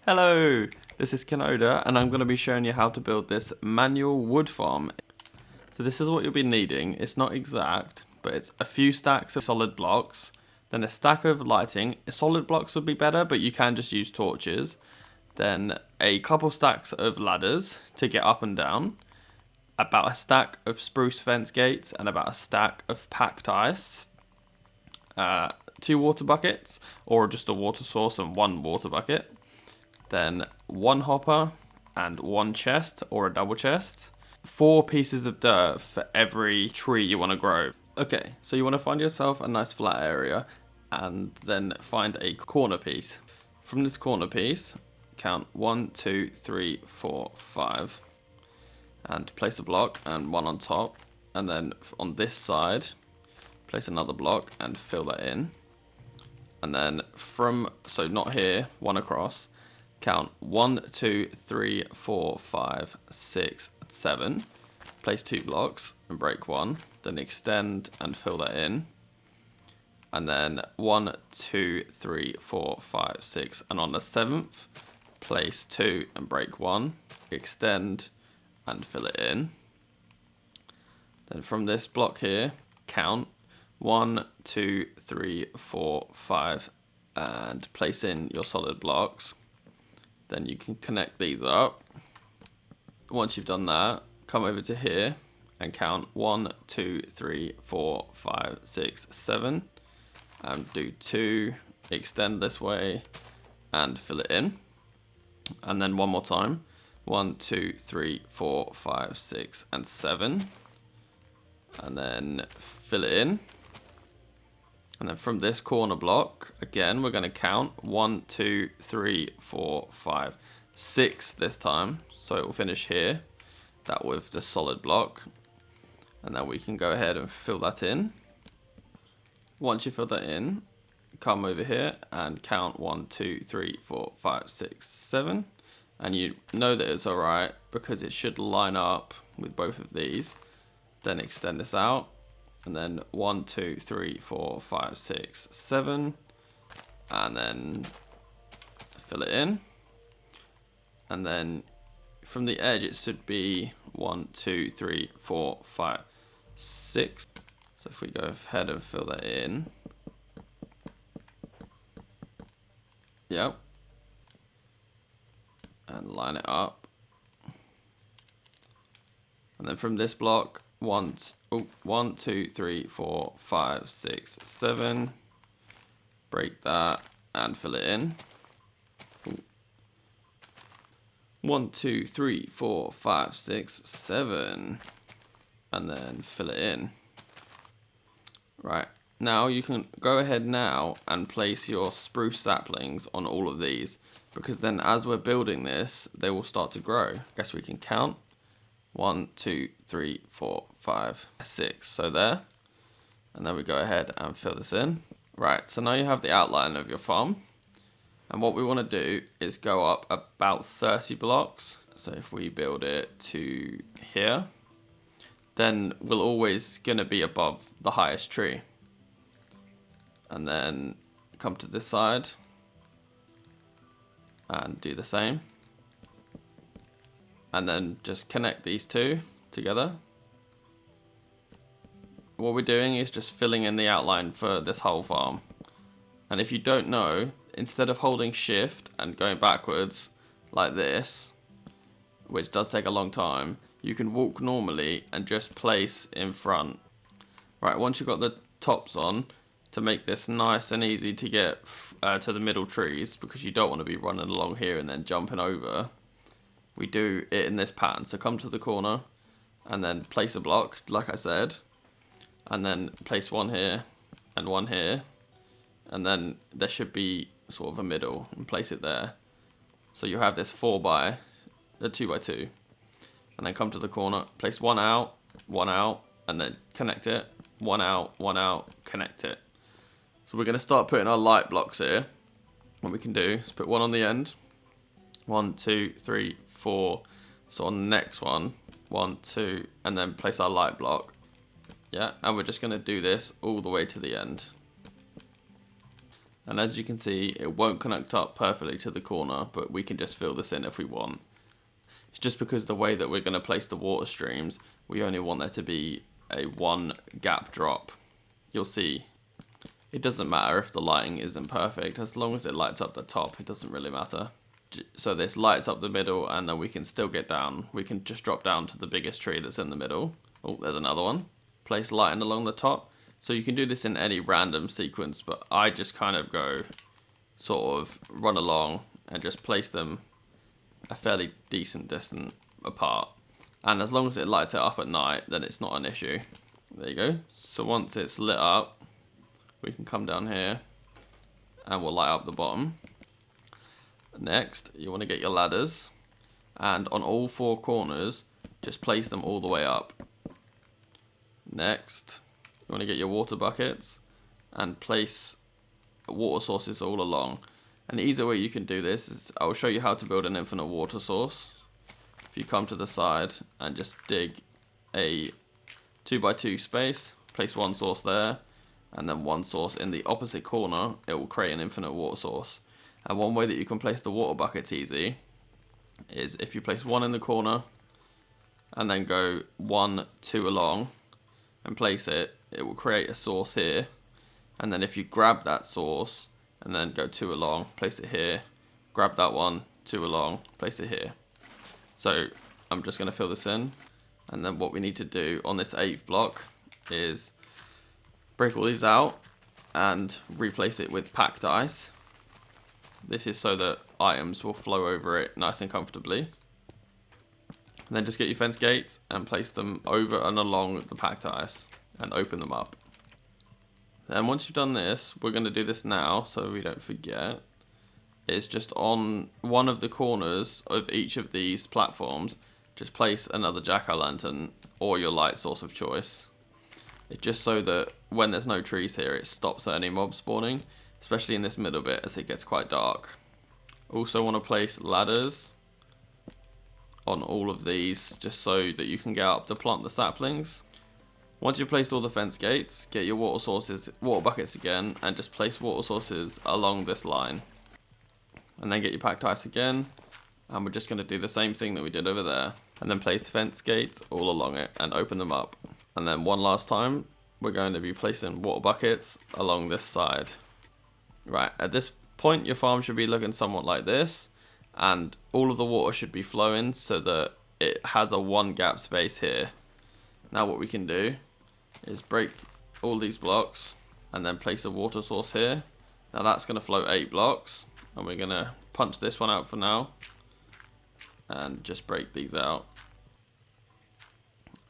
Hello, this is Kenoda and I'm going to be showing you how to build this manual wood farm. So this is what you'll be needing. It's not exact, but it's a few stacks of solid blocks, then a stack of lighting. Solid blocks would be better, but you can just use torches. Then a couple stacks of ladders to get up and down, about a stack of spruce fence gates, and about a stack of packed ice. 2 water buckets, or just a water source and 1 water bucket. Then 1 hopper and 1 chest or a double chest. 4 pieces of dirt for every tree you want to grow. Okay, so you want to find yourself a nice flat area and then find a corner piece. From this corner piece, count 1, 2, 3, 4, 5 and place a block and 1 on top. And then on this side, place another block and fill that in. And then so not here, 1 across. Count 1, 2, 3, 4, 5, 6, 7. Place 2 blocks and break 1. Then extend and fill that in. And then 1, 2, 3, 4, 5, 6. And on the 7th, place 2 and break 1. Extend and fill it in. Then from this block here, count 1, 2, 3, 4, 5. And place in your solid blocks. Then you can connect these up. Once you've done that, come over to here and count 1, 2, 3, 4, 5, 6, 7. And do 2, extend this way and fill it in. And then one more time. 1, 2, 3, 4, 5, 6, and 7. And then fill it in. And then from this corner block, again, we're going to count 1, 2, 3, 4, 5, 6 this time. So it will finish here, that with the solid block. And then we can go ahead and fill that in. Once you fill that in, come over here and count 1, 2, 3, 4, 5, 6, 7. And you know that it's alright because it should line up with both of these. Then extend this out. And then 1, 2, 3, 4, 5, 6, 7. And then fill it in. And then from the edge it should be 1, 2, 3, 4, 5, 6. So if we go ahead and fill that in. Yep. And line it up. And then from this block, 1, 2, 3, 4, 5, 6, 7. Break that and fill it in. 1, 2, 3, 4, 5, 6, 7. And then fill it in. Right, now you can go ahead now and place your spruce saplings on all of these, because then as we're building this, they will start to grow. Guess we can count. 1, 2, 3, 4, 5, 6. So there. And then we go ahead and fill this in. Right, so now you have the outline of your farm. And what we want to do is go up about 30 blocks. So if we build it to here, then we're always going to be above the highest tree. And then come to this side and do the same. And then just connect these two together. What we're doing is just filling in the outline for this whole farm. And if you don't know, instead of holding shift and going backwards like this, which does take a long time, you can walk normally and just place in front. Right, once you've got the tops on, to make this nice and easy to get to the middle trees, because you don't want to be running along here and then jumping over, we do it in this pattern. So come to the corner and then place a block, like I said, and then place 1 here and 1 here, and then there should be sort of a middle, and place it there. So you have this 2 by 2, and then come to the corner, place 1 out, and then connect it. 1 out, connect it. So we're going to start putting our light blocks here. What we can do is put 1 on the end. 1, 2, 3, 4. So on the next one, 1, 2, and then place our light block. Yeah, and we're just going to do this all the way to the end. And as you can see, it won't connect up perfectly to the corner, but we can just fill this in if we want. It's just because the way that we're going to place the water streams, we only want there to be a one gap drop. You'll see it doesn't matter if the lighting isn't perfect, as long as it lights up the top, it doesn't really matter. So this lights up the middle, and then we can still get down. We can just drop down to the biggest tree that's in the middle. Oh, there's another one. Place lighting along the top. So you can do this in any random sequence, but I just kind of go sort of run along and just place them a fairly decent distance apart. And as long as it lights it up at night, then it's not an issue. There you go. So once it's lit up, we can come down here and we'll light up the bottom. Next, you want to get your ladders, and on all four corners, just place them all the way up. Next, you want to get your water buckets and place water sources all along. An easier way you can do this is I will show you how to build an infinite water source. If you come to the side and just dig a 2x2 space, place one source there, and then one source in the opposite corner, it will create an infinite water source. And one way that you can place the water buckets easy is if you place one in the corner and then go 1, 2 along and place it, it will create a source here. And then if you grab that source and then go 2 along, place it here, grab that one, 2 along, place it here. So I'm just going to fill this in, and then what we need to do on this 8th block is break all these out and replace it with packed ice. This is so that items will flow over it nice and comfortably. And then just get your fence gates and place them over and along the packed ice and open them up. Then once you've done this, we're going to do this now so we don't forget. It's just on one of the corners of each of these platforms, just place another jack-o'-lantern or your light source of choice. It's just so that when there's no trees here, it stops any mob spawning, especially in this middle bit as it gets quite dark. Also want to place ladders on all of these just so that you can get up to plant the saplings. Once you've placed all the fence gates, get your water buckets again, and just place water sources along this line. And then get your packed ice again, and we're just going to do the same thing that we did over there. And then place fence gates all along it and open them up. And then one last time, we're going to be placing water buckets along this side. Right, at this point your farm should be looking somewhat like this, and all of the water should be flowing so that it has a one gap space here. Now what we can do is break all these blocks and then place a water source here. Now that's going to flow 8 blocks, and we're going to punch this one out for now and just break these out.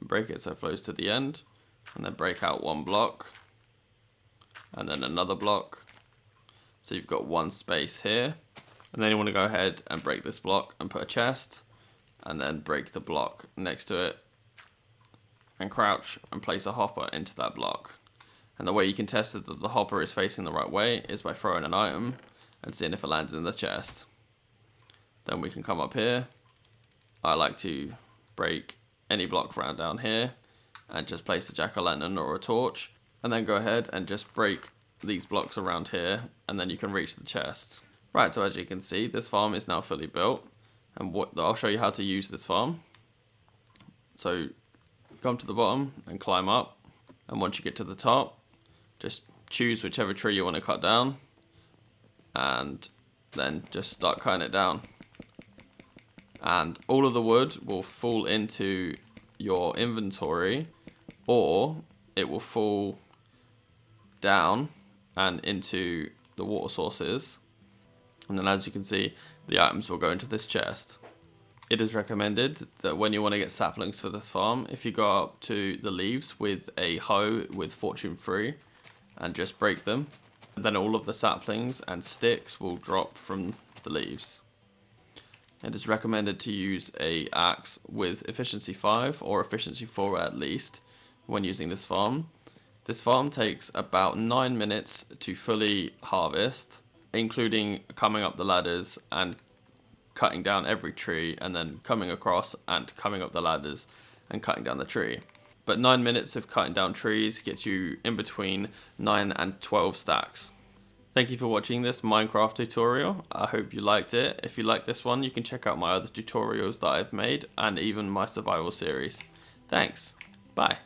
Break it so it flows to the end, and then break out one block and then another block. So you've got one space here, and then you want to go ahead and break this block and put a chest, and then break the block next to it and crouch and place a hopper into that block. And the way you can test that the hopper is facing the right way is by throwing an item and seeing if it lands in the chest. Then we can come up here. I like to break any block around down here and just place a jack-o'-lantern or a torch, and then go ahead and just break these blocks around here, and then you can reach the chest. Right, so as you can see, this farm is now fully built, and I'll show you how to use this farm. So come to the bottom and climb up, and once you get to the top, just choose whichever tree you want to cut down, and then just start cutting it down. And all of the wood will fall into your inventory, or it will fall down and into the water sources, and then as you can see, the items will go into this chest. It is recommended that when you want to get saplings for this farm, if you go up to the leaves with a hoe with fortune 3 and just break them, then all of the saplings and sticks will drop from the leaves. It is recommended to use a axe with efficiency 5 or efficiency 4 at least when using this farm. This farm takes about 9 minutes to fully harvest, including coming up the ladders and cutting down every tree, and then coming across and coming up the ladders and cutting down the tree. But 9 minutes of cutting down trees gets you in between 9 and 12 stacks. Thank you for watching this Minecraft tutorial. I hope you liked it. If you like this one, you can check out my other tutorials that I've made and even my survival series. Thanks. Bye.